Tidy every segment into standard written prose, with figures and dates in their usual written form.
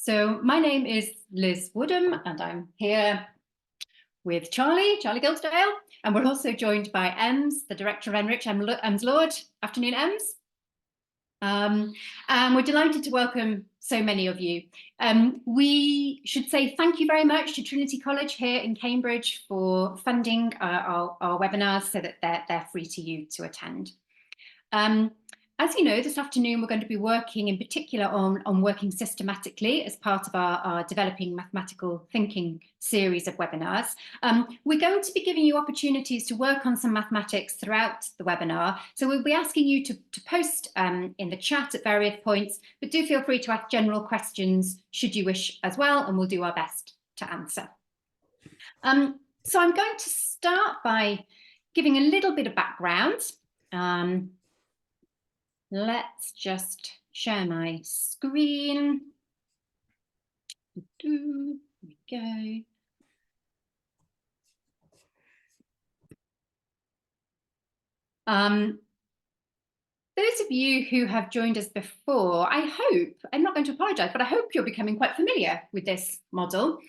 So my name is Liz Woodham, and I'm here with Charlie Gilsdale, and we're also joined by Ems, the director of NRICH, Ems Lord. Afternoon, Ems. And we're delighted to welcome so many of you. We should say thank you very much to Trinity College here in Cambridge for funding our webinars so that they're free to you to attend. As you know, this afternoon we're going to be working in particular on working systematically as part of our Developing Mathematical Thinking series of webinars. We're going to be giving you opportunities to work on some mathematics throughout the webinar. So we'll be asking you to post in the chat at various points, but do feel free to ask general questions should you wish as well, and we'll do our best to answer. So I'm going to start by giving a little bit of background. Let's just share my screen. Here we go. Those of you who have joined us before, I hope, I'm not going to apologise, but I hope you're becoming quite familiar with this model.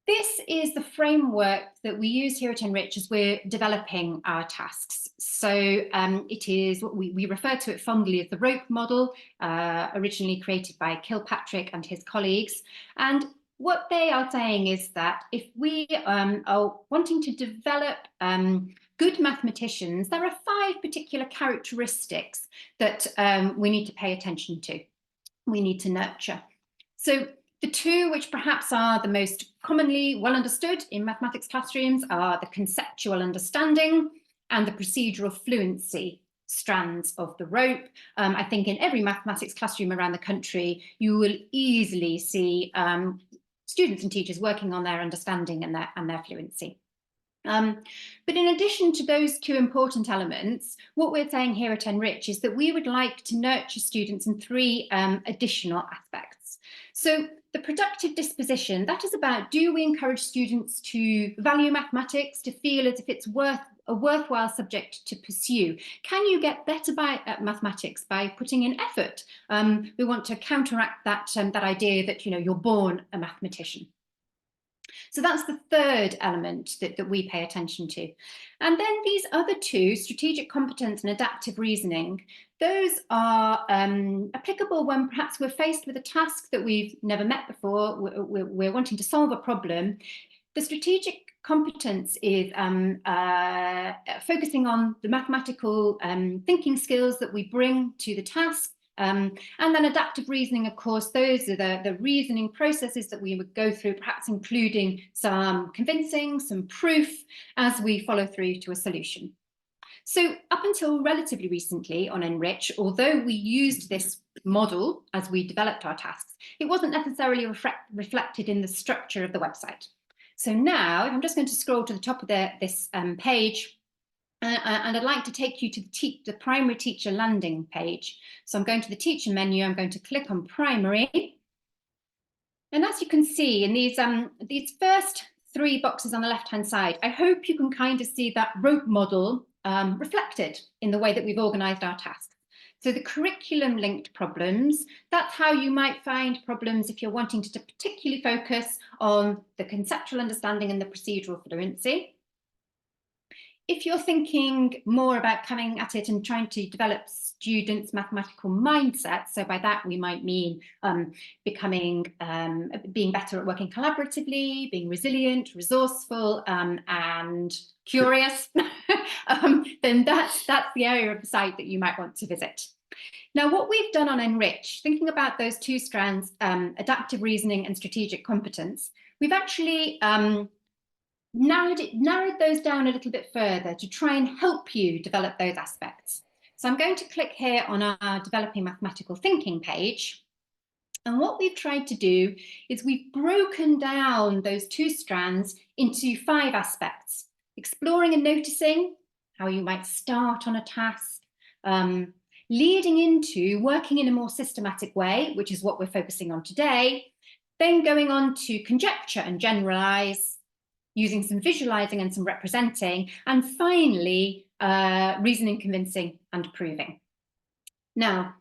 This is the framework that we use here at NRICH as we're developing our tasks. So it is what we refer to it fondly as the rope model, originally created by Kilpatrick and his colleagues. And what they are saying is that if we are wanting to develop good mathematicians, there are 5 particular characteristics that we need to pay attention to, we need to nurture. So the 2 which perhaps are the most commonly well understood in mathematics classrooms are the conceptual understanding and the procedural fluency strands of the rope. I think in every mathematics classroom around the country, you will easily see students and teachers working on their understanding and their fluency. But in addition to those 2 important elements, what we're saying here at NRICH is that we would like to nurture students in 3 additional aspects. So the productive disposition, that is about, do we encourage students to value mathematics, to feel as if it's a worthwhile subject to pursue? Can you get better at mathematics by putting in effort? We want to counteract that idea that, you know, you're born a mathematician. So that's the 3rd element that we pay attention to. And then these other 2, strategic competence and adaptive reasoning, those are applicable when perhaps we're faced with a task that we've never met before, we're wanting to solve a problem. The strategic competence is focusing on the mathematical thinking skills that we bring to the task. And then adaptive reasoning, of course, those are the reasoning processes that we would go through, perhaps including some convincing, some proof as we follow through to a solution. So up until relatively recently on NRICH, although we used this model as we developed our tasks, it wasn't necessarily reflected in the structure of the website. So now, I'm just going to scroll to the top of this page, and I'd like to take you to the primary teacher landing page. So I'm going to the teacher menu, I'm going to click on primary. And as you can see in these first 3 boxes on the left-hand side, I hope you can kind of see that rope model reflected in the way that we've organised our tasks. So the curriculum-linked problems, that's how you might find problems if you're wanting to particularly focus on the conceptual understanding and the procedural fluency. If you're thinking more about coming at it and trying to develop students' mathematical mindset, so by that we might mean being better at working collaboratively, being resilient, resourceful, and curious, then that's the area of the site that you might want to visit. Now, what we've done on NRICH, thinking about those 2 strands, adaptive reasoning and strategic competence, we've actually narrowed those down a little bit further to try and help you develop those aspects. So I'm going to click here on our Developing Mathematical Thinking page. And what we've tried to do is we've broken down those 2 strands into 5 aspects: exploring and noticing, how you might start on a task, leading into working in a more systematic way, which is what we're focusing on today, then going on to conjecture and generalize, using some visualizing and some representing, and finally, reasoning, convincing, and proving. Now,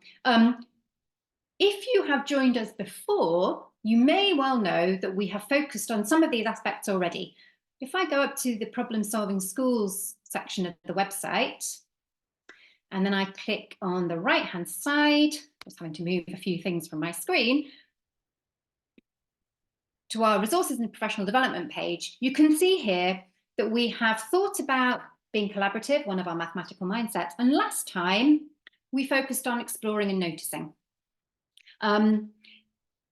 If you have joined us before, you may well know that we have focused on some of these aspects already. If I go up to the Problem Solving Schools section of the website, and then I click on the right-hand side, just having to move a few things from my screen, to our resources and professional development page, you can see here that we have thought about being collaborative, one of our mathematical mindsets. And last time we focused on exploring and noticing.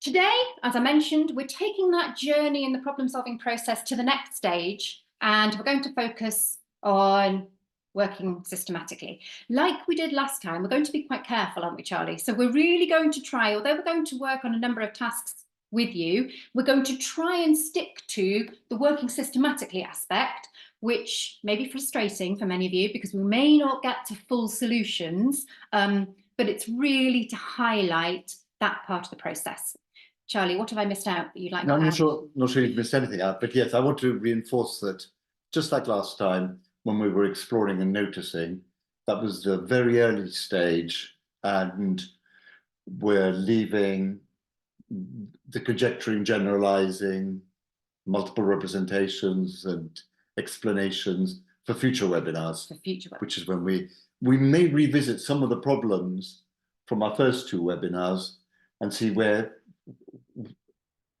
Today, as I mentioned, we're taking that journey in the problem-solving process to the next stage, and we're going to focus on working systematically. Like we did last time, we're going to be quite careful, aren't we, Charlie? So we're really going to try, although we're going to work on a number of tasks with you, we're going to try and stick to the working systematically aspect, which may be frustrating for many of you because we may not get to full solutions, but it's really to highlight that part of the process. Charlie, what have I missed out that you'd like to add? I'm not sure you've missed anything out, but yes, I want to reinforce that, just like last time when we were exploring and noticing, that was the very early stage, and we're leaving the conjecturing, generalizing, multiple representations and explanations for future webinars. Which is when we may revisit some of the problems from our first two webinars and see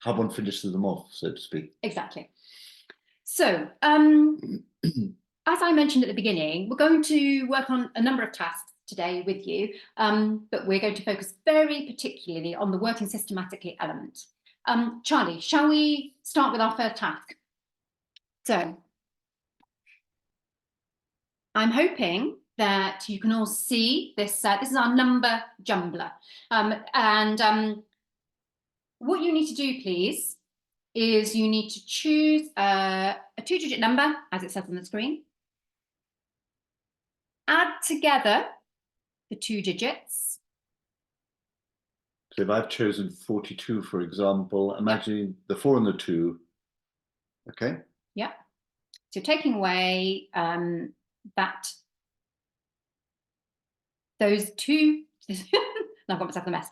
how one finishes them off, so to speak. Exactly. So, as I mentioned at the beginning, we're going to work on a number of tasks today with you, but we're going to focus very particularly on the working systematically element. Charlie, shall we start with our first task? So, I'm hoping that you can all see this. This is our number jumbler. What you need to do, please, is you need to choose a two-digit number, as it says on the screen. Add together the two digits. So if I've chosen 42, for example, imagining the 4 and the 2. Okay. Yeah. So taking away those two, I've got myself in a mess.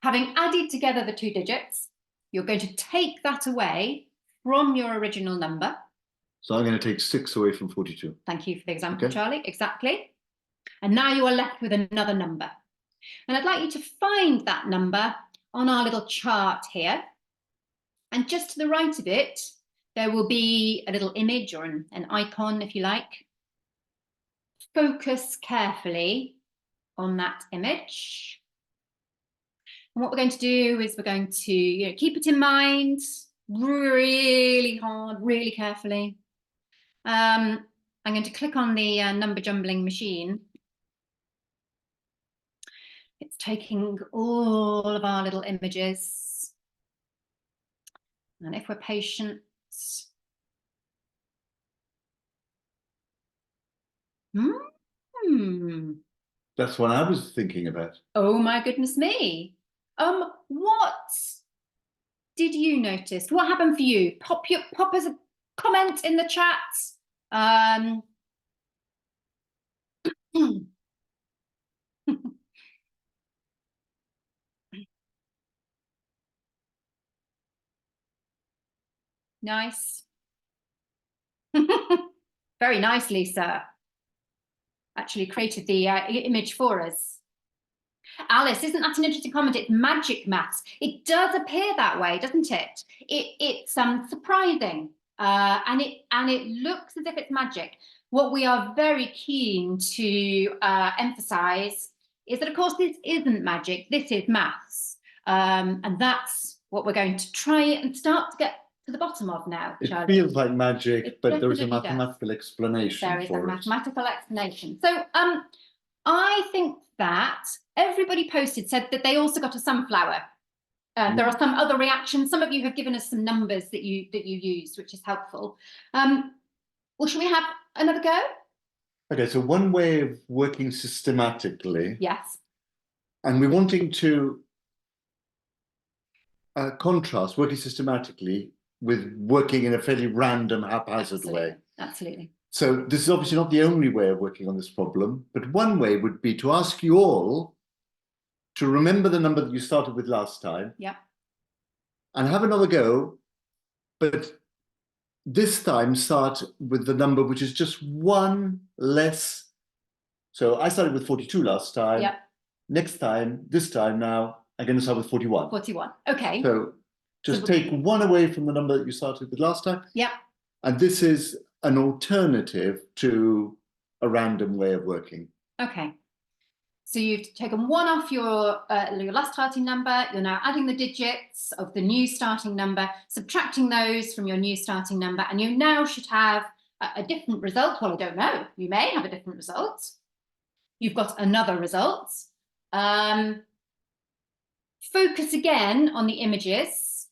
Having added together the two digits, you're going to take that away from your original number. So I'm going to take 6 away from 42. Thank you for the example, okay. Charlie. Exactly. And now you are left with another number. And I'd like you to find that number on our little chart here. And just to the right of it, there will be a little image or an icon, if you like. Focus carefully on that image. And what we're going to do is we're going to keep it in mind really hard, really carefully. I'm going to click on the number jumbling machine. It's taking all of our little images. And if we're patient, That's what I was thinking about. Oh my goodness me. What did you notice? What happened for you? Pop us a comment in the chat. Nice. Very nice, Lisa. Actually created the image for us. Alice, isn't that an interesting comment? It's magic maths. It does appear that way, doesn't it? It's surprising, and it looks as if it's magic. What we are very keen to emphasize is that, of course, this isn't magic. This is maths, and that's what we're going to try and start to get to the bottom of now. It feels like magic, but there is a mathematical explanation. There is a mathematical explanation. So I think that everybody posted said that they also got a sunflower. There are some other reactions. Some of you have given us some numbers that you used, which is helpful. Well, should we have another go? Okay, so one way of working systematically. Yes. And we're wanting to contrast working systematically with working in a fairly random, haphazard way. Absolutely. So this is obviously not the only way of working on this problem, but one way would be to ask you all to remember the number that you started with last time. Yep. And have another go, but this time start with the number which is just one less. So I started with 42 last time. Yep. Next time, this time now, I'm going to start with 41. 41. Okay. So just take one away from the number that you started with last time. Yep. And this is an alternative to a random way of working. Okay. So you've taken one off your last starting number. You're now adding the digits of the new starting number, subtracting those from your new starting number, and you now should have a different result. Well, I don't know. You may have a different result. You've got another result. Focus again on the images.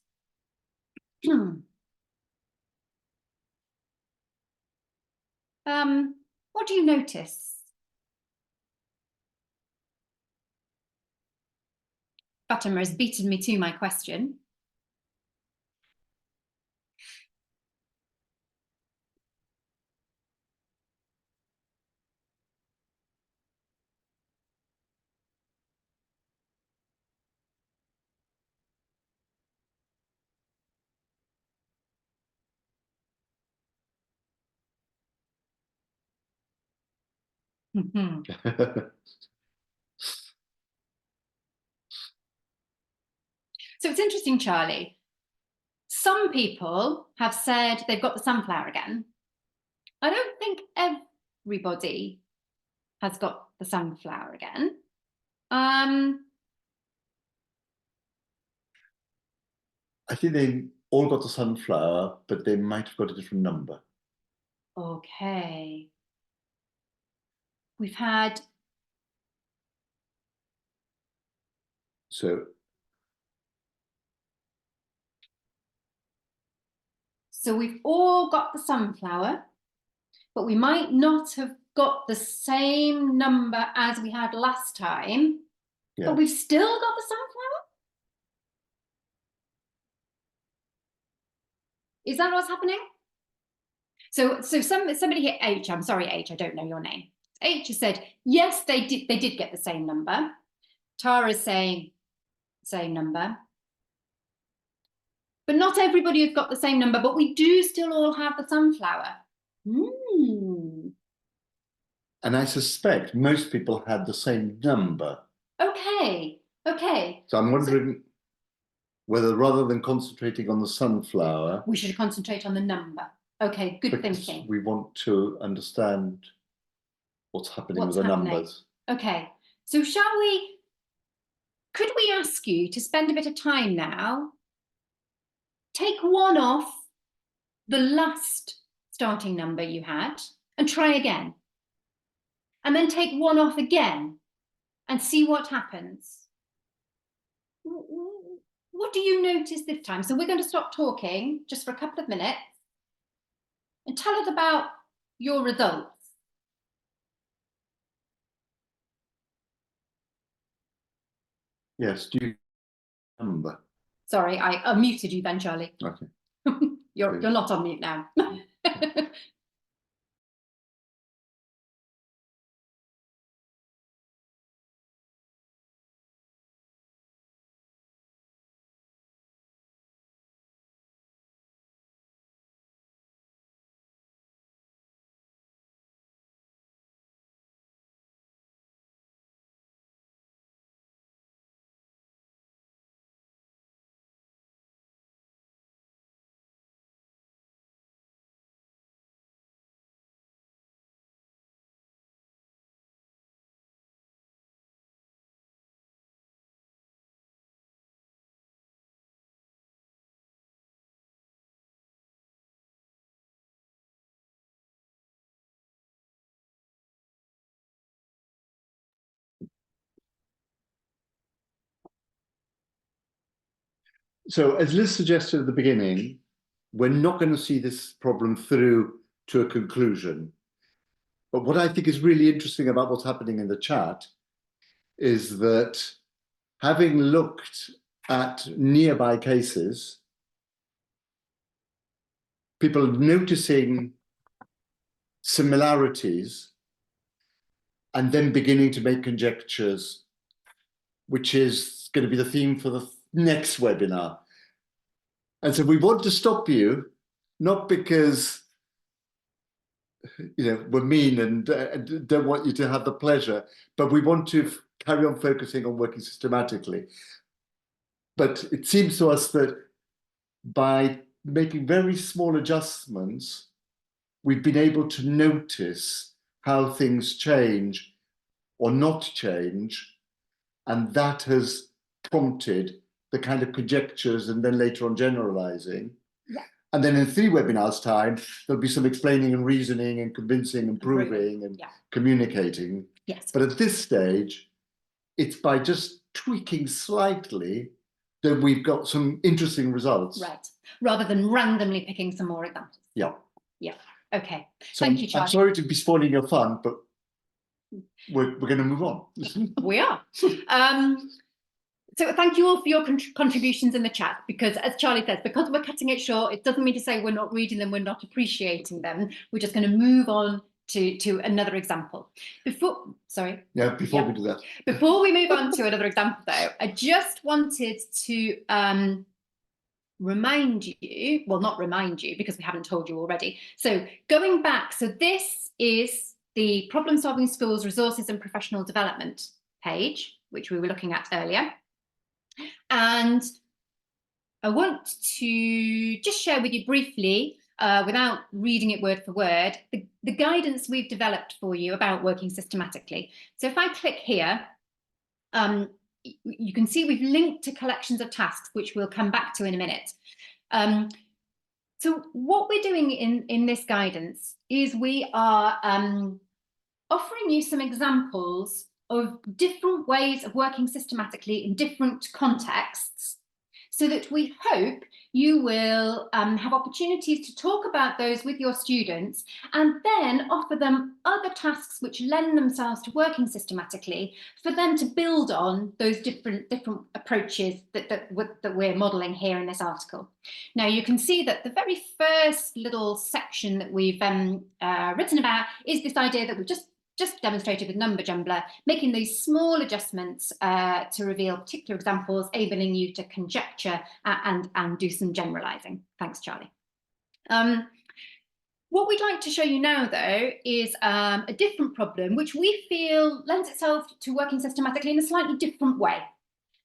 What do you notice? Fatima has beaten me to my question. So it's interesting, Charlie. Some people have said they've got the sunflower again. I don't think everybody has got the sunflower again. I think they all got the sunflower, but they might have got a different number. Okay. We've had... So we've all got the sunflower, but we might not have got the same number as we had last time, but we've still got the sunflower? Is that what's happening? So somebody here, H, I'm sorry, H, I don't know your name. H has said, yes, they did get the same number. Tara's saying, same number. But not everybody has got the same number, but we do still all have the sunflower. And I suspect most people had the same number. Okay. So I'm wondering whether rather than concentrating on the sunflower, we should concentrate on the number. Okay, good thinking. We want to understand what's happening with the numbers. Okay, so could we ask you to spend a bit of time now, take one off the last starting number you had and try again. And then take one off again and see what happens. What do you notice this time? So we're going to stop talking just for a couple of minutes and tell us about your results. Yes, do you remember? Sorry, I unmuted you then, Charlie. Okay. You're not on mute now. So as Liz suggested at the beginning, we're not going to see this problem through to a conclusion. But what I think is really interesting about what's happening in the chat is that having looked at nearby cases, people noticing similarities and then beginning to make conjectures which is going to be the theme for the next webinar. And so we want to stop you, not because we're mean and don't want you to have the pleasure, but we want to carry on focusing on working systematically. But it seems to us that by making very small adjustments, we've been able to notice how things change or not change, and that has prompted the kind of conjectures and then later on generalizing. Yeah. And then in 3 webinars time, there'll be some explaining and reasoning and convincing and proving and communicating. Yes. But at this stage, it's by just tweaking slightly that we've got some interesting results. Right. Rather than randomly picking some more examples. Yeah. Yeah. Okay. So Thank you, Charlie. I'm sorry to be spoiling your fun, but we're going to move on. We are. So thank you all for your contributions in the chat, because as Charlie says, because we're cutting it short, it doesn't mean to say we're not reading them, we're not appreciating them. We're just going to move on to another example. Before we do that. Before we move on to another example though, I just wanted to remind you, well, not remind you because we haven't told you already. So going back, so this is the Problem Solving Schools Resources and Professional Development page, which we were looking at earlier. And I want to just share with you briefly, without reading it word for word, the guidance we've developed for you about working systematically. So if I click here, you can see we've linked to collections of tasks, which we'll come back to in a minute. So what we're doing in this guidance is we are offering you some examples of different ways of working systematically in different contexts, so that we hope you will have opportunities to talk about those with your students and then offer them other tasks which lend themselves to working systematically for them to build on those different approaches that we're modelling here in this article. Now you can see that the very first little section that we've written about is this idea that we've just demonstrated with Number Jumbler, making these small adjustments to reveal particular examples, enabling you to conjecture and do some generalizing. Thanks, Charlie. What we'd like to show you now, though, is a different problem, which we feel lends itself to working systematically in a slightly different way.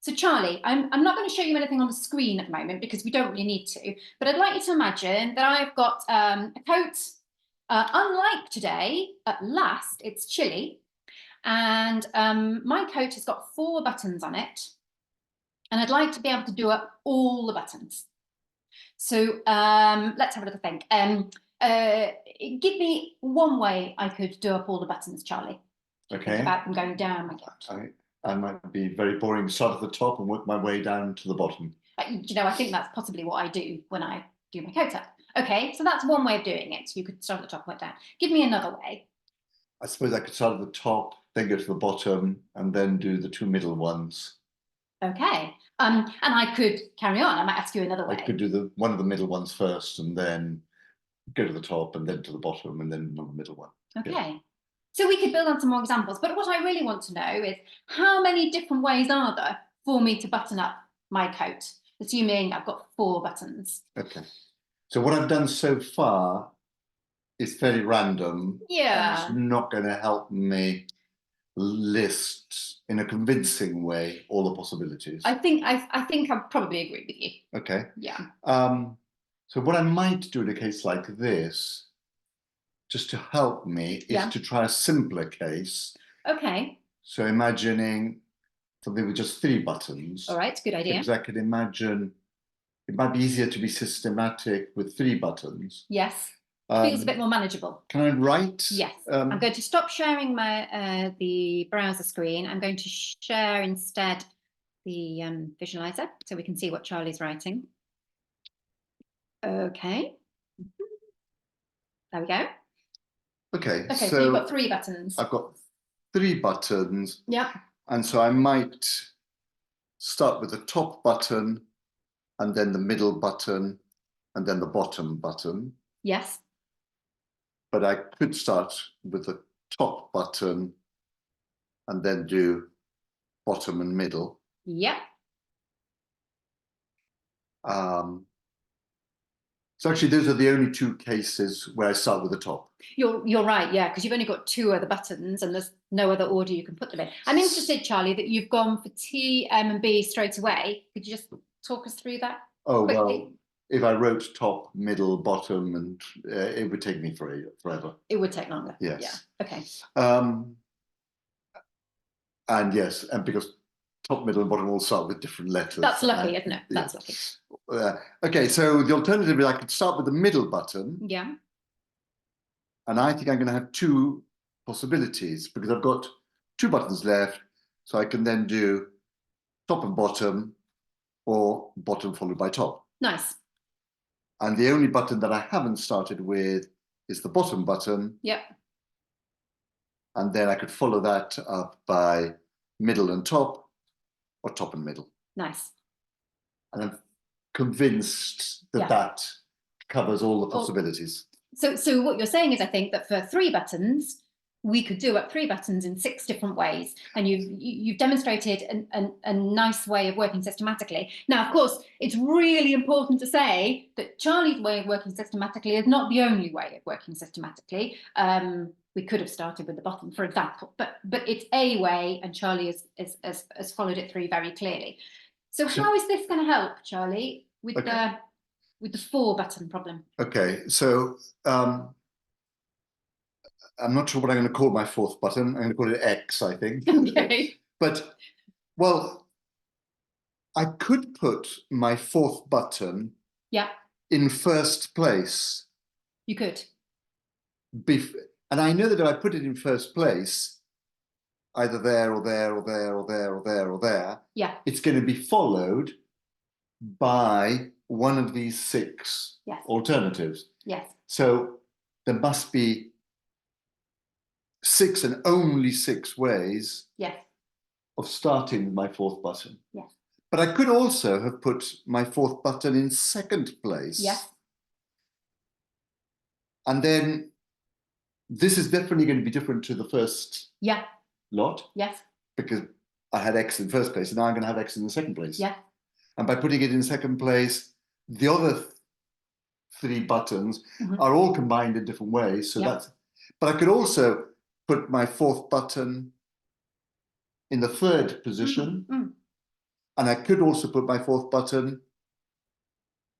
So, Charlie, I'm not going to show you anything on the screen at the moment because we don't really need to, but I'd like you to imagine that I've got a coat. Unlike today, at last, it's chilly, and my coat has got 4 buttons on it, and I'd like to be able to do up all the buttons. So let's have a little think. Give me one way I could do up all the buttons, Charlie. Okay. Think about them going down my coat. I might be very boring. Start at the top and work my way down to the bottom. I think that's possibly what I do when I do my coat up. Okay, so that's one way of doing it. You could start at the top and work down. Give me another way. I suppose I could start at the top, then go to the bottom, and then do the 2 middle ones. Okay, and I could carry on. I might ask you another way. I could do one of the middle ones first, and then go to the top, and then to the bottom, and then the middle one. Okay, yeah. So we could build on some more examples. But what I really want to know is how many different ways are there for me to button up my coat, assuming I've got 4 buttons. Okay. So what I've done so far is fairly random. Yeah. And it's not going to help me list in a convincing way all the possibilities. I think I probably agree with you. Okay. Yeah. So what I might do in a case like this, just to help me, is to try a simpler case. Okay. So imagining something with just 3 buttons. All right, good idea. Because I can imagine it might be easier to be systematic with 3 buttons. Yes. Feels a bit more manageable. Can I write? Yes. I'm going to stop sharing my the browser screen. I'm going to share instead the visualizer so we can see what Charlie's writing. Okay. There we go. Okay, so you've got 3 buttons. I've got 3 buttons. Yeah. And so I might start with the top button, and then the middle button, and then the bottom button. Yes. But I could start with the top button and then do bottom and middle. Yep. So actually, those are the only two cases where I start with the top. You're right, yeah, because you've only got two other buttons and there's no other order you can put them in. I'm interested, Charlie, that you've gone for T, M, and B straight away. Could you just talk us through that? Oh, quickly? well, if I wrote top, middle, bottom, and it would take me forever. It would take longer. Yes. Yeah. Okay. And yes, and because top, middle, and bottom all start with different letters. That's lucky, isn't it? Yeah. That's lucky. Okay, so the alternative is I could start with the middle button. Yeah. And I think I'm going to have two possibilities because I've got two buttons left. So I can then do top and bottom, or bottom followed by top. Nice. And the only button that I haven't started with is the bottom button. Yep. And then I could follow that up by middle and top, or top and middle. Nice. And I'm convinced that Yeah. that covers all the possibilities. So what you're saying is, I think, that for three buttons, we could do up three buttons in 6 different ways. And you've demonstrated a nice way of working systematically. Now, of course, it's really important to say that Charlie's way of working systematically is not the only way of working systematically. We could have started with the bottom, for example, but it's a way, and Charlie has followed it through very clearly. So how is this going to help, Charlie, with the 4-button problem? Okay, so I'm not sure what I'm going to call my 4th button. I'm going to call it X, I think. Okay. But, well, I could put my 4th button in first place. You could. And I know that if I put it in first place, either there or there or there or there or there or there, it's going to be followed by one of these 6 alternatives. Yes. So there must be 6 and only 6 ways of starting with my 4th button. Yes. But I could also have put my 4th button in second place. Yes. And then this is definitely going to be different to the first lot. Yes. Because I had X in first place, and now I'm going to have X in the second place. Yeah. And by putting it in second place, the other 3 buttons are all combined in different ways. So that's, but I could also put my 4th button in the 3rd position. And I could also put my 4th button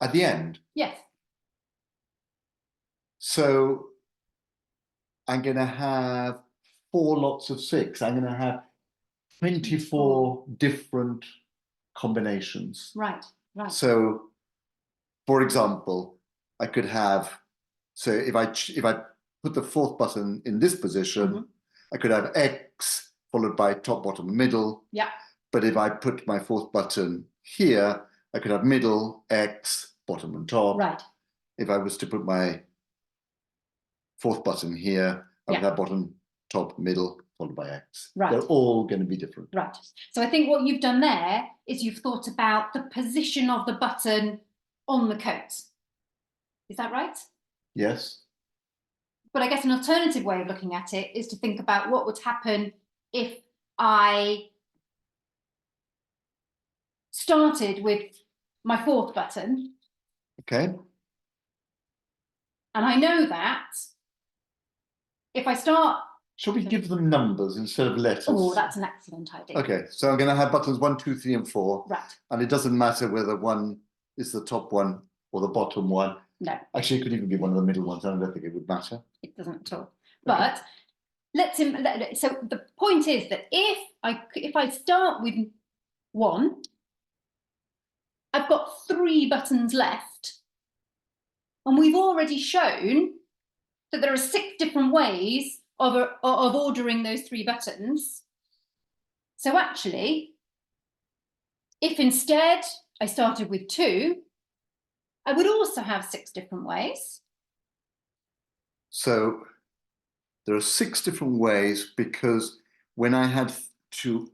at the end. Yes. So I'm going to have 4 lots of 6. I'm going to have 24 different combinations. Right. So, for example, I could have, so if I put the 4th button in this position, I could have X followed by top, bottom, and middle. Yeah. But if I put my 4th button here, I could have middle, X, bottom, and top. Right. If I was to put my 4th button here, I would have bottom, top, middle, followed by X. Right. They're all going to be different. Right. So I think what you've done there is you've thought about the position of the button on the coat. Is that right? Yes. But I guess an alternative way of looking at it is to think about what would happen if I started with my 4th button. Okay. And I know that if I start... Shall we give them numbers instead of letters? Oh, that's an excellent idea. Okay, so I'm going to have buttons 1, 2, 3, and 4. Right. And it doesn't matter whether one is the top one or the bottom one. No. Actually, it could even be one of the middle ones. I don't think it would matter. It doesn't at all. But so the point is that if I start with 1, I've got 3 buttons left. And we've already shown that there are 6 different ways of ordering those 3 buttons. So actually, if instead I started with 2, I would also have 6 different ways. So there are 6 different ways because when I had to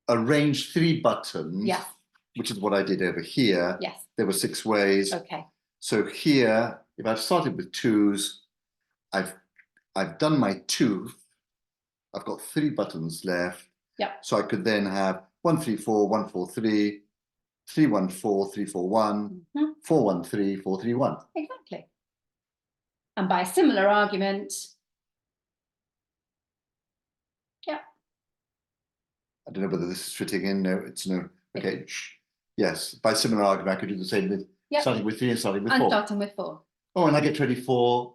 arrange 3 buttons, which is what I did over here, there were 6 ways. Okay. So here, if I've started with 2s, I've done my 2. I've got 3 buttons left. Yeah. So I could then have 134, 143, 314, 341, 413, 431. Exactly. And by a similar argument, yeah. I don't know whether this is fitting in. No, it's no. Okay. Yes, by similar argument, I could do the same with starting with 3 and starting with 4. And starting with 4. Oh, and I get 24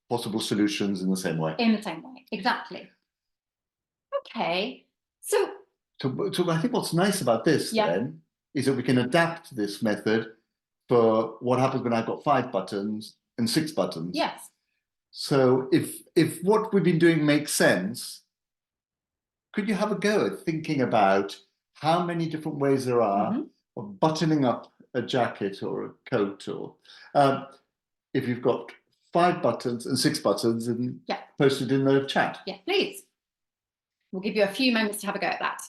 possible solutions in the same way. In the same way, exactly. Okay, so I think what's nice about this then is that we can adapt this method for what happens when I've got 5 buttons and 6 buttons. Yes. So if what we've been doing makes sense, could you have a go at thinking about how many different ways there are of buttoning up a jacket or a coat, or if you've got 5 buttons and 6 buttons, and post it in the chat. Yeah, please. We'll give you a few moments to have a go at that.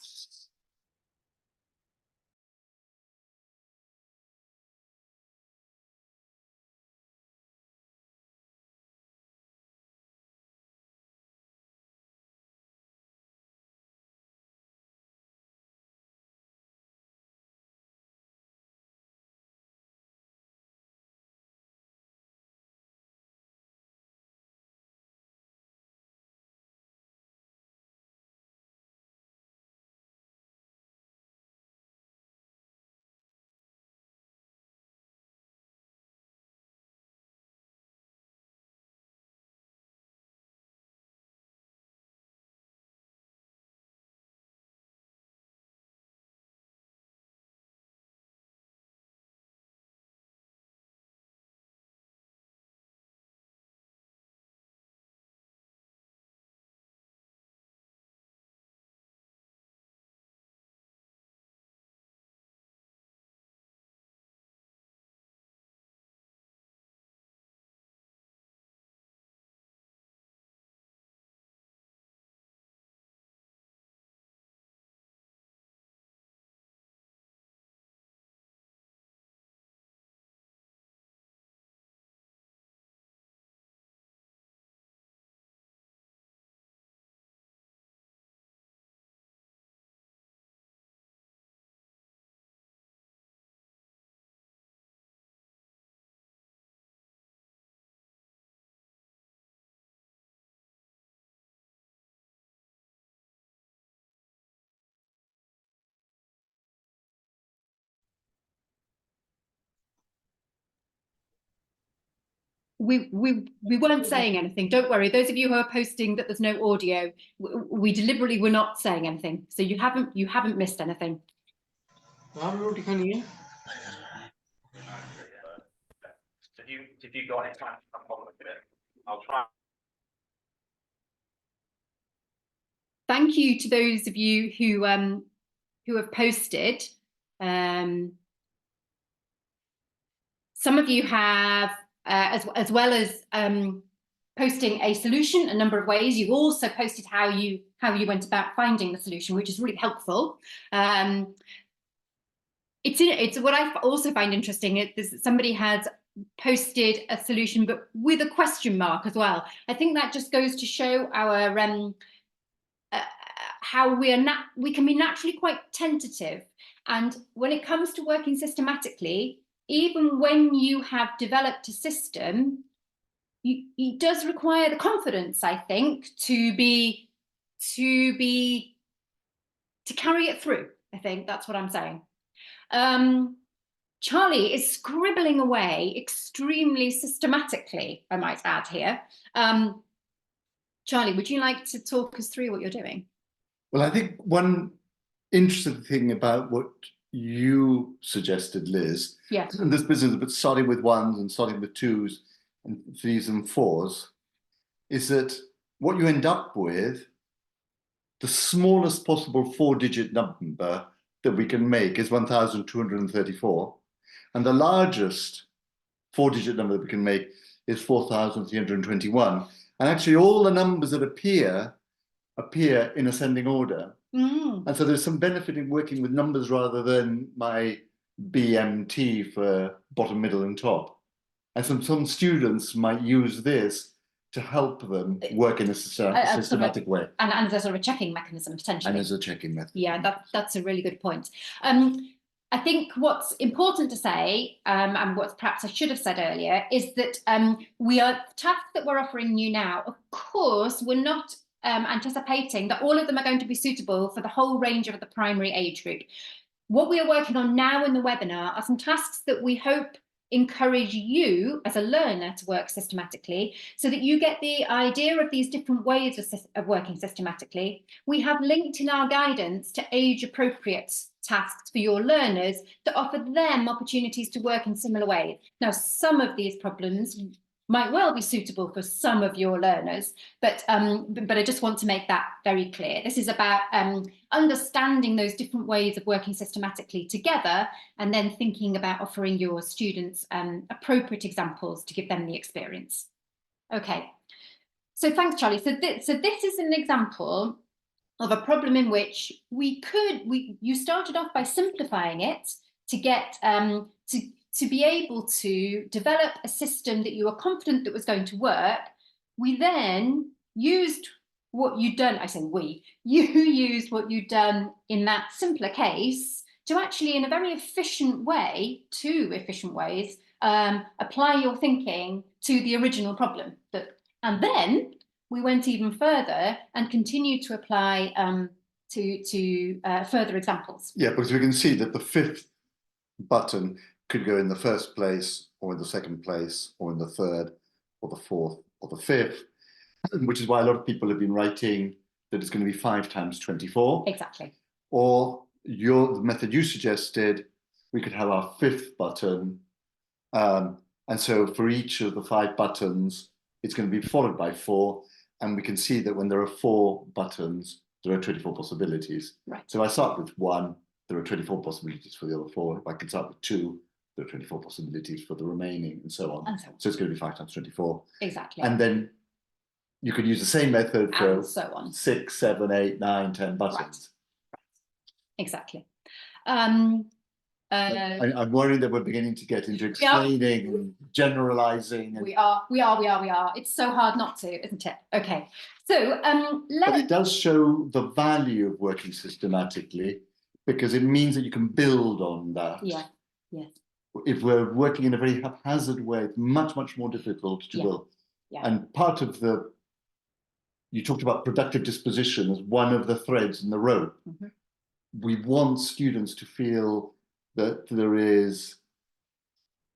We weren't saying anything. Don't worry. Those of you who are posting that there's no audio, we deliberately were not saying anything. So you haven't missed anything. If you got it, I'll try. Thank you to those of you who have posted. Some of you have, as well as posting a solution a number of ways, you also posted how you went about finding the solution, which is really helpful. It's what I also find interesting is somebody has posted a solution but with a question mark as well. I think that just goes to show our how we can be naturally quite tentative, and when it comes to working systematically, even when you have developed a system, it does require the confidence, I think, to carry it through. I think that's what I'm saying. Charlie is scribbling away extremely systematically, I might add here. Charlie, would you like to talk us through what you're doing? Well, I think one interesting thing about what you suggested, Liz, in this business of starting with 1s and starting with 2s and 3s and 4s, is that what you end up with, the smallest possible 4-digit number that we can make is 1,234, and the largest 4-digit number that we can make is 4,321. And actually all the numbers that appear in ascending order. And so there's some benefit in working with numbers rather than my BMT for bottom, middle, and top. And some students might use this to help them work in a systematic way. And as a sort of a checking mechanism, potentially. And as a checking method. Yeah, that's a really good point. I think what's important to say, and what perhaps I should have said earlier, is that the tasks that we're offering you now, of course, we're not anticipating that all of them are going to be suitable for the whole range of the primary age group. What we are working on now in the webinar are some tasks that we hope encourage you as a learner to work systematically, so that you get the idea of these different ways of working systematically. We have linked in our guidance to age-appropriate tasks for your learners to offer them opportunities to work in similar ways. Now, some of these problems might well be suitable for some of your learners, but I just want to make that very clear. This is about understanding those different ways of working systematically together, and then thinking about offering your students appropriate examples to give them the experience. Okay, so thanks, Charlie. So this is an example of a problem in which you started off by simplifying it to get to be able to develop a system that you were confident that was going to work. We then used what you'd done, you used what you'd done in that simpler case to actually, in a very efficient way, 2 efficient ways, apply your thinking to the original problem. And then we went even further and continued to apply to further examples. Yeah, because we can see that the 5th button could go in the 1st place, or in the 2nd place, or in the 3rd, or the 4th, or the 5th, which is why a lot of people have been writing that it's going to be 5 times 24. Exactly. Or the method you suggested, we could have our 5th button, and so for each of the 5 buttons, it's going to be followed by 4, and we can see that when there are 4 buttons, there are 24 possibilities. Right. So I start with 1, there are 24 possibilities for the other 4. If I can start with 2, there are 24 possibilities for the remaining, and so on. So it's going to be 5 times 24. Exactly. And then you could use the same method for and so on. 6, 7, 8, 9, 10 buttons. Right. Exactly. I'm worried that we're beginning to get into explaining and generalizing. And we are. It's so hard not to, isn't it? Okay. So but it does show the value of working systematically, because it means that you can build on that. Yeah. Yes. If we're working in a very haphazard way, it's much, much more difficult to build. Yeah. And part of you talked about productive disposition as one of the threads in the rope. Mm-hmm. We want students to feel that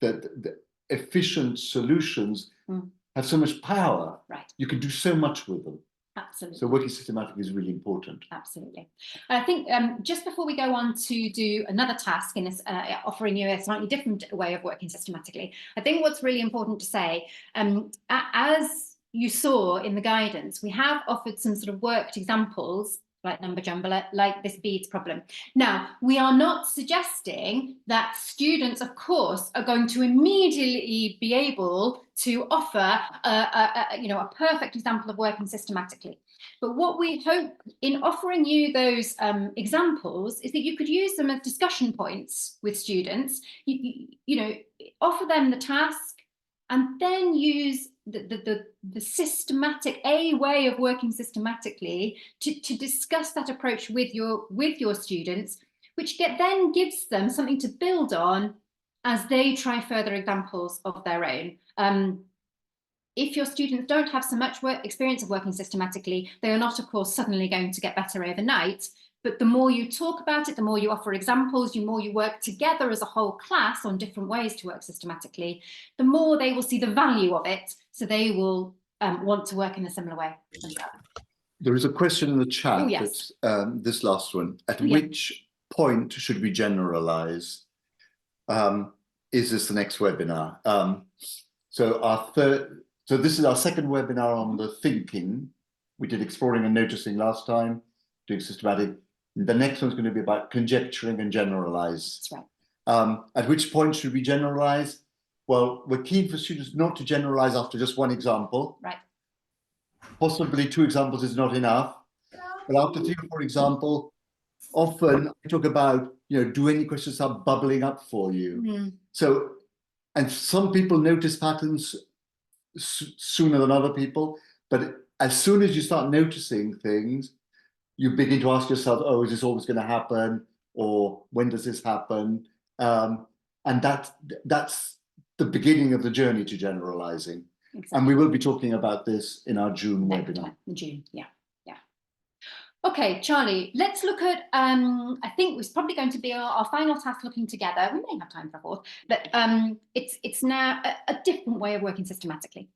that efficient solutions have so much power. Right. You can do so much with them. Absolutely. So working systematically is really important. Absolutely. I think just before we go on to do another task in this, offering you a slightly different way of working systematically, I think what's really important to say, as you saw in the guidance, we have offered some sort of worked examples like number jumble, like this beads problem. Now, we are not suggesting that students, of course, are going to immediately be able to offer a perfect example of working systematically. But what we hope in offering you those examples is that you could use them as discussion points with students, offer them the task, and then use the systematic way of working systematically to discuss that approach with your students, which then gives them something to build on as they try further examples of their own. If your students don't have so much experience of working systematically, they are not, of course, suddenly going to get better overnight. But the more you talk about it, the more you offer examples, the more you work together as a whole class on different ways to work systematically, the more they will see the value of it. So they will want to work in a similar way. There is a question in the chat. Oh, yes. That's, this last one. At which point should we generalize? Is this the next webinar? So this is our second webinar on the thinking. We did exploring and noticing last time, doing systematic. The next one's going to be about conjecturing and generalize. That's right. At which point should we generalize? Well, we're keen for students not to generalize after just one example. Right. Possibly 2 examples is not enough. But after 3 or 4 examples, often I talk about, do any questions start bubbling up for you? So, and some people notice patterns sooner than other people, but as soon as you start noticing things, you begin to ask yourself, oh, is this always going to happen? Or when does this happen? And that's the beginning of the journey to generalizing. Exactly. And we will be talking about this in our June webinar. In June, yeah. Okay, Charlie, let's look at, I think it's probably going to be our final task looking together. We may have time for a fourth, but it's now a different way of working systematically.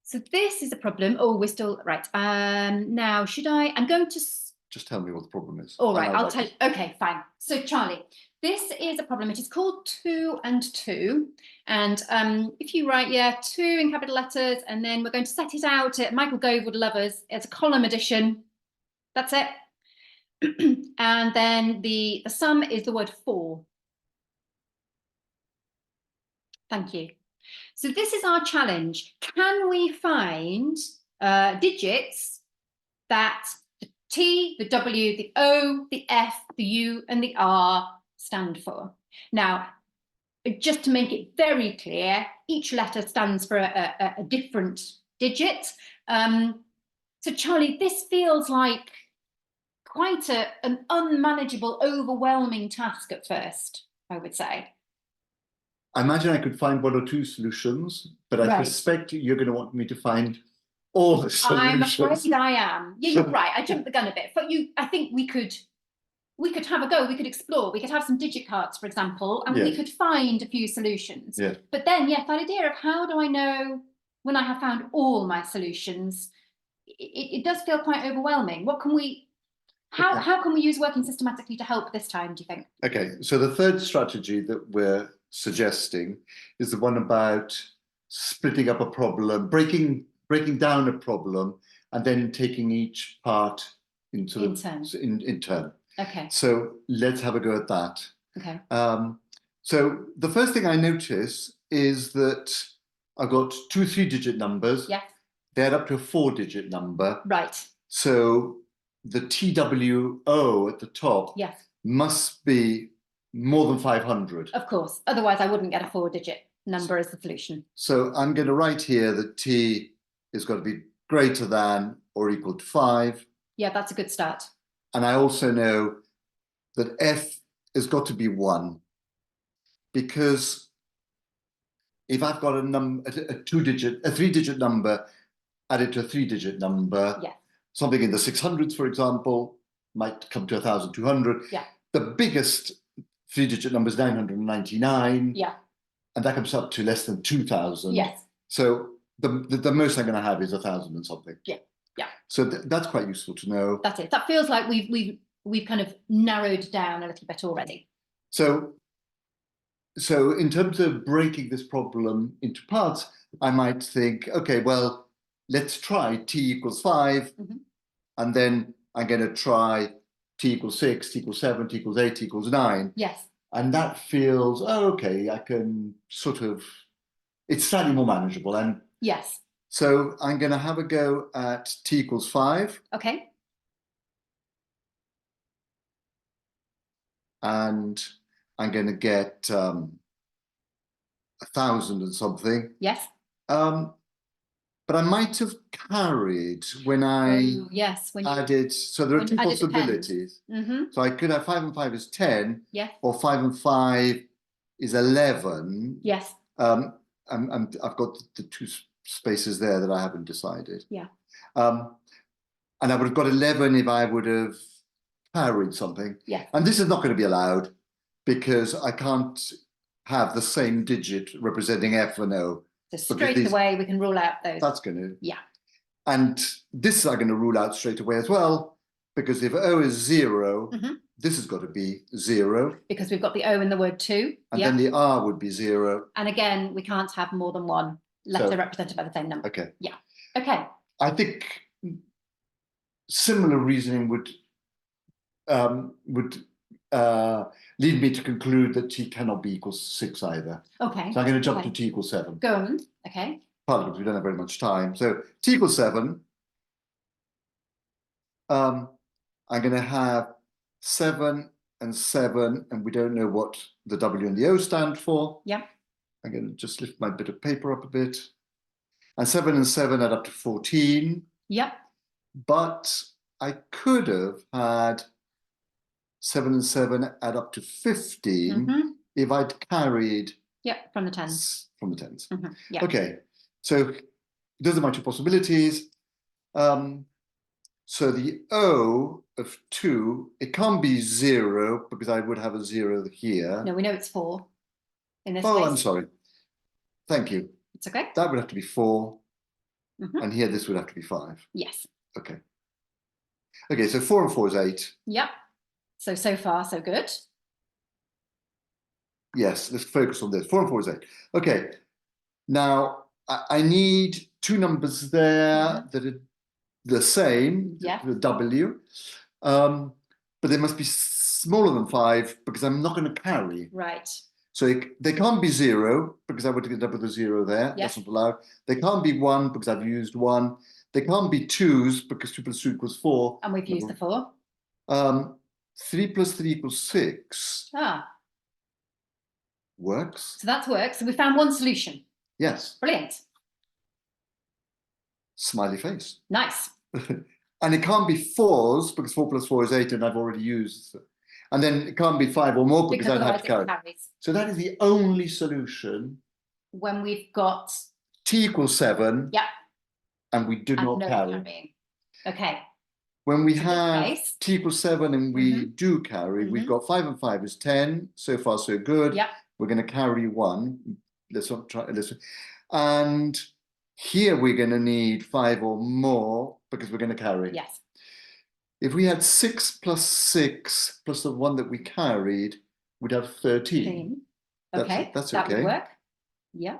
So this is a problem. Oh, we're still, right. Now, I'm going to... Just tell me what the problem is. All right, I'll tell you. Okay, fine. So Charlie, this is a problem. It is called 2 and 2. And if you write, 2 in capital letters, and then we're going to set it out at Michael Gove would love us. It's a column addition. That's it. And then the sum is the word 4. Thank you. So this is our challenge. Can we find digits that the T, the W, the O, the F, the U, and the R stand for? Now, just to make it very clear, each letter stands for a different digit. So Charlie, this feels like quite an unmanageable, overwhelming task at first, I would say. I imagine I could find 1 or 2 solutions, but I suspect you're going to want me to find all the solutions. I'm afraid I am. Yeah, you're right. I jumped the gun a bit, but I think we could have a go. We could explore. We could have some digit cards, for example, and we could find a few solutions. Yeah. But then, that idea of how do I know when I have found all my solutions? It does feel quite overwhelming. What can we? How can we use working systematically to help this time, do you think? Okay, so the third strategy that we're suggesting is the one about splitting up a problem, breaking down a problem, and then taking each part in turn. Okay. So let's have a go at that. Okay. So the first thing I notice is that I've got 2 3-digit numbers. Yeah. They're up to a 4-digit number. Right. So the TWO at the top must be more than 500. Of course, otherwise I wouldn't get a 4-digit number as the solution. So I'm going to write here that T is going to be greater than or equal to 5. Yeah, that's a good start. And I also know that F has got to be 1, because if I've got a 3-digit number added to a 3-digit number, something in the 600s, for example, might come to 1,200. Yeah. The biggest 3-digit number is 999. Yeah. And that comes up to less than 2,000. Yes. So the most I'm going to have is 1,000 and something. Yeah. Yeah. So that's quite useful to know. That's it. That feels like we've kind of narrowed down a little bit already. So in terms of breaking this problem into parts, I might think, okay, well, let's try T equals 5, and then I'm going to try T equals 6, T equals 7, T equals 8, T equals 9. Yes. And that feels, okay, I can sort of, it's slightly more manageable. And yes. So I'm going to have a go at T equals 5. Okay. And I'm going to get 1,000 and something. Yes. But I might have carried when I added, so there are 2 possibilities. So I could have 5 and 5 is 10, or 5 and 5 is 11. Yes. And I've got the 2 spaces there that I haven't decided. Yeah. And I would have got 11 if I would have carried something. Yeah. And this is not going to be allowed, because I can't have the same digit representing F and O. So straight away we can rule out those. That's going to. Yeah. And this I'm going to rule out straight away as well, because if O is 0, this has got to be 0. Because we've got the O in the word 2. And then the R would be 0. And again, we can't have more than one letter represented by the same number. Okay. Yeah. Okay. I think similar reasoning would lead me to conclude that T cannot be equals 6 either. Okay. So I'm going to jump to T equals 7. Go on. Okay. Partly because we don't have very much time. So T equals 7. I'm going to have 7 and 7, and we don't know what the W and the O stand for. Yeah. I'm going to just lift my bit of paper up a bit. And 7 and 7 add up to 14. Yep. But I could have had 7 and 7 add up to 15 Mhm. if I'd carried Yep, from the tens. from the tens. Mhm. Yeah. Okay, so those are my two possibilities. So the O of 2, it can't be 0 because I would have a 0 here. No, we know it's 4 in this Oh, case. I'm sorry. Thank you. It's okay. That would have to be 4. Mhm. And here this would have to be 5. Yes. Okay. Okay, so 4 and 4 is 8. Yep. So far, so good. Yes, let's focus on this. 4 and 4 is 8. Okay. Now, I need two numbers there that are the same, Yeah. the W, but they must be smaller than 5 because I'm not going to carry. Right. So they can't be 0 because I would end up with a 0 there. Yeah. That's not allowed. They can't be 1 because I've used 1. They can't be 2s because 2 plus 2 equals 4. And we've used the 4. 3 plus 3 equals 6 Ah, works. so that's worked. So we found one solution. Yes. Brilliant. Smiley face. Nice. And it can't be 4s because 4 plus 4 is 8 and I've already used. And then it can't be 5 or more because I'd have otherwise to carry. it carries. So that is the only solution. When we've got T equals 7. Yeah. And we do not no carry. carrying. Okay. When we So have case. T equals 7 and we do carry, we've got 5 and 5 is 10. So far, so good. Yeah. We're going to carry 1. Let's not try. And here we're going to need 5 or more because we're going to carry. Yes. If we had 6 plus 6 plus the one that we carried, we'd have 13. Okay. That's that okay. would work. Yeah.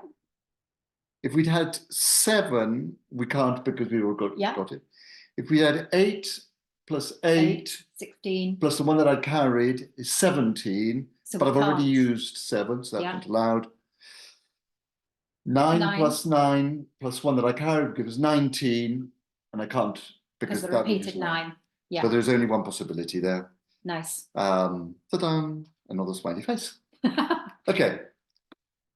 If we'd had 7, we can't because we got it. If we had 8 plus 8, 16. plus the one that I carried is 17, So but I've we already can't. used 7, so that's Yeah. not allowed. 9 plus 9 plus one that I carried gives 19, and I can't because the that would repeated use 9. Yeah. So there's only one possibility there. Nice. Ta-da, another smiley face. Okay.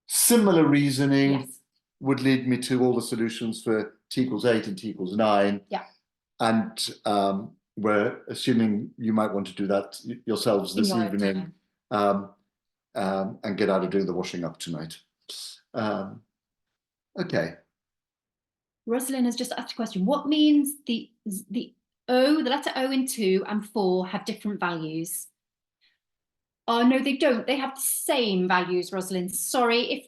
Similar reasoning Yes. would lead me to all the solutions for T equals 8 and T equals 9. Yeah. And we're assuming you might want to do that yourselves this evening and get out of doing the washing up tonight. Okay. Rosalind has just asked a question. What means the O, the letter O in 2 and 4 have different values? Oh no, they don't. They have the same values, Rosalind. Sorry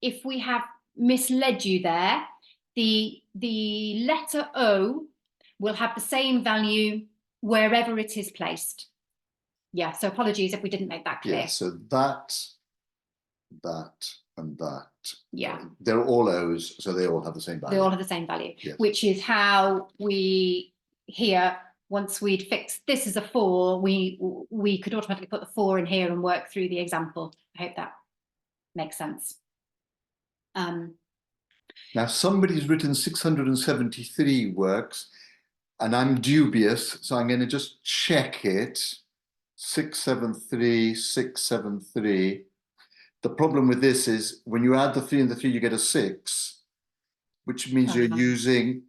if we have misled you there. The letter O will have the same value wherever it is placed. Yeah, so apologies if we didn't make that clear. Yeah, so that, and that. Yeah. They're all O's, so they all have the same value. They all have the same value, yes. Which is how we here, once we'd fixed this as a 4, we could automatically put the 4 in here and work through the example. I hope that makes sense. Now somebody's written 673 works, and I'm dubious, so I'm going to just check it. 673, 673. The problem with this is when you add the 3 and the 3, you get a 6, which means you're using,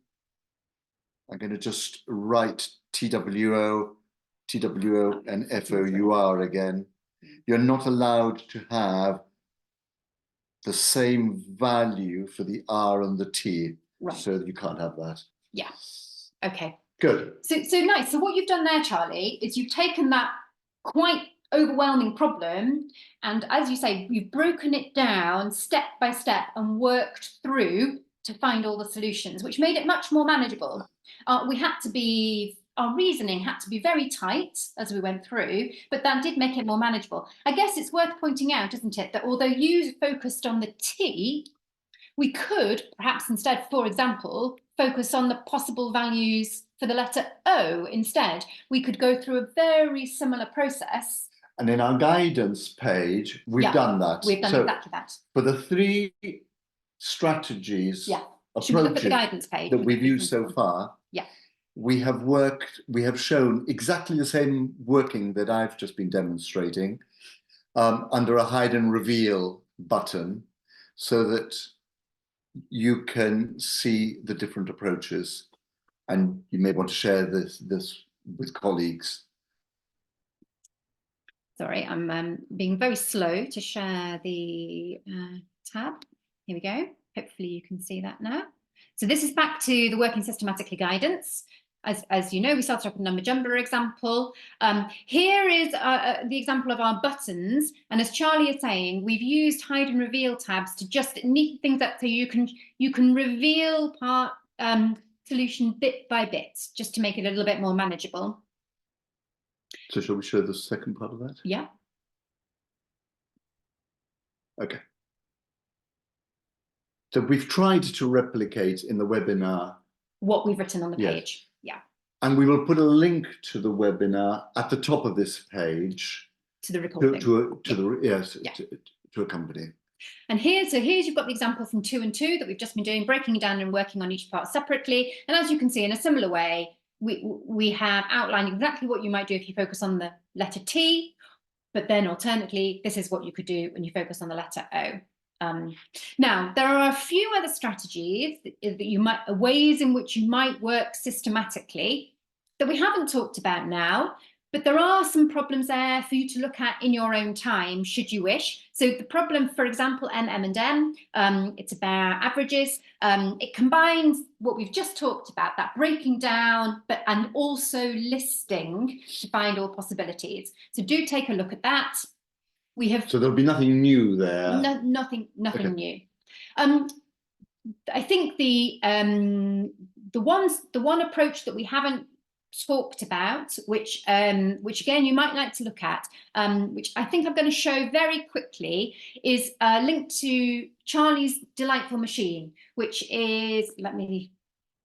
I'm going to just write TWO, and FOUR again. You're not allowed to have the same value for the R and the T. Right. So you can't have that. Yeah. Okay. Good. So nice. So what you've done there, Charlie, is you've taken that quite overwhelming problem, and as you say, you've broken it down step by step and worked through to find all the solutions, which made it much more manageable. Our reasoning had to be very tight as we went through, but that did make it more manageable. I guess it's worth pointing out, isn't it, that although you focused on the T, we could perhaps instead, for example, focus on the possible values for the letter O instead. We could go through a very similar process. And in our guidance page, we've done that. We've done exactly that. For the 3 strategies, Should we look at the guidance page that we've used so far, we have shown exactly the same working that I've just been demonstrating under a hide and reveal button, so that you can see the different approaches, and you may want to share this with colleagues. Sorry, I'm being very slow to share the tab. Here we go. Hopefully you can see that now. So this is back to the working systematically guidance. As you know, we started off with number jumper example. Here is the example of our buttons. And as Charlie is saying, we've used hide and reveal tabs to just neaten things up so you can reveal part solution bit by bit, just to make it a little bit more manageable. So shall we show the second part of that? Yeah. Okay. So we've tried to replicate in the webinar What we've written on the Yes. page. Yeah. and we will put a link to the webinar at the top of this page To the recording. to accompany. And here's you've got the example from 2 and 2 that we've just been doing, breaking it down and working on each part separately. And as you can see, in a similar way, we have outlined exactly what you might do if you focus on the letter T, but then alternatively, this is what you could do when you focus on the letter O. Now, there are a few other strategies ways in which you might work systematically that we haven't talked about now, but there are some problems there for you to look at in your own time, should you wish. So the problem, for example, NM&M, it's about averages. It combines what we've just talked about, that breaking down, and also listing to find all possibilities. So do take a look at that. We have. So there'll be nothing new there. Nothing Okay. new. I think the one approach that we haven't talked about, which again you might like to look at, which I think I'm going to show very quickly, is linked to Charlie's delightful machine, which is, let me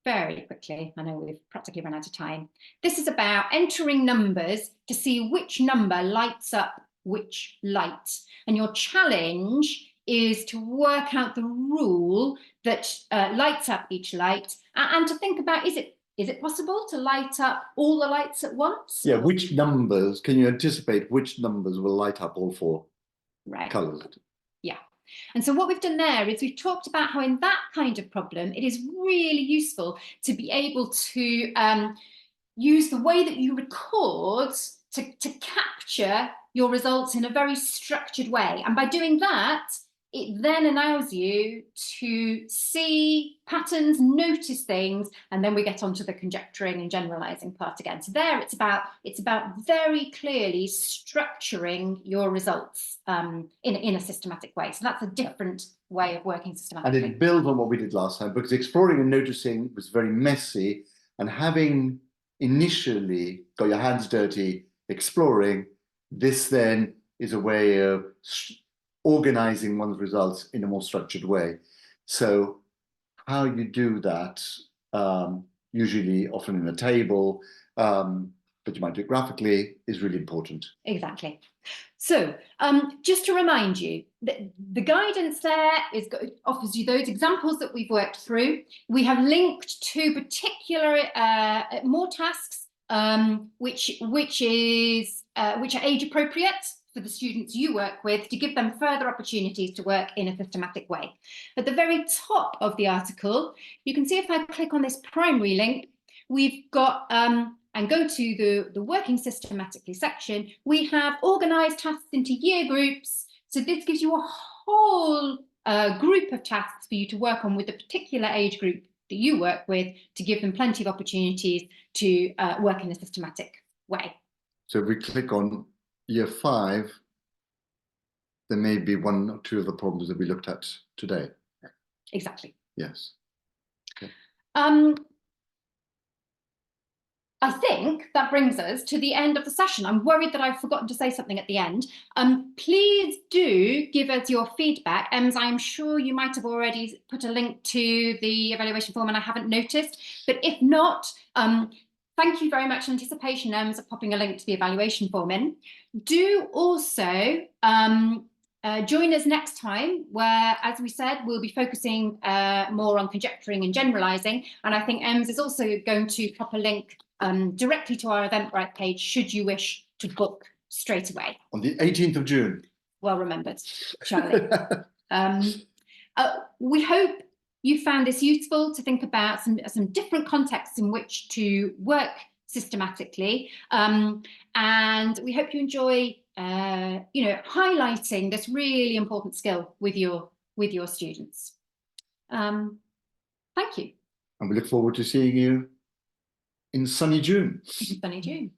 very quickly, I know we've practically run out of time. This is about entering numbers to see which number lights up which light, and your challenge is to work out the rule that lights up each light, and to think about, is it possible to light up all the lights at once? Yeah, which numbers, can you anticipate which numbers will light up all four colours? Yeah. And so what we've done there is we've talked about how in that kind of problem, it is really useful to be able to use the way that you record to capture your results in a very structured way. And by doing that, it then allows you to see patterns, notice things, and then we get onto the conjecturing and generalizing part again. So there it's about very clearly structuring your results in a systematic way. So that's a different way of working systematically. And it builds on what we did last time, because exploring and noticing was very messy, and having initially got your hands dirty exploring, this then is a way of organizing one's results in a more structured way. So how you do that, usually often in a table, but you might do it graphically, is really important. Exactly. So just to remind you, the guidance there offers you those examples that we've worked through. We have linked to particular more tasks, which are age appropriate for the students you work with, to give them further opportunities to work in a systematic way. At the very top of the article, you can see, if I click on this primary link, we've got and go to the working systematically section, we have organized tasks into year groups. So this gives you a whole group of tasks for you to work on with the particular age group that you work with, to give them plenty of opportunities to work in a systematic way. So if we click on year 5, there may be 1 or 2 of the problems that we looked at today. Exactly. Yes. Okay. I think that brings us to the end of the session. I'm worried that I've forgotten to say something at the end. Please do give us your feedback. I'm sure you might have already put a link to the evaluation form and I haven't noticed, but if not, thank you very much in anticipation, for popping a link to the evaluation form in. Do also join us next time, where, as we said, we'll be focusing more on conjecturing and generalizing. And I think Ems is also going to pop a link directly to our Eventbrite page, should you wish to book straight away. On the 18th of June. Well remembered, Charlie. We hope you found this useful to think about some different contexts in which to work systematically. And we hope you enjoy highlighting this really important skill with your students. Thank you. And we look forward to seeing you in sunny June. Sunny June.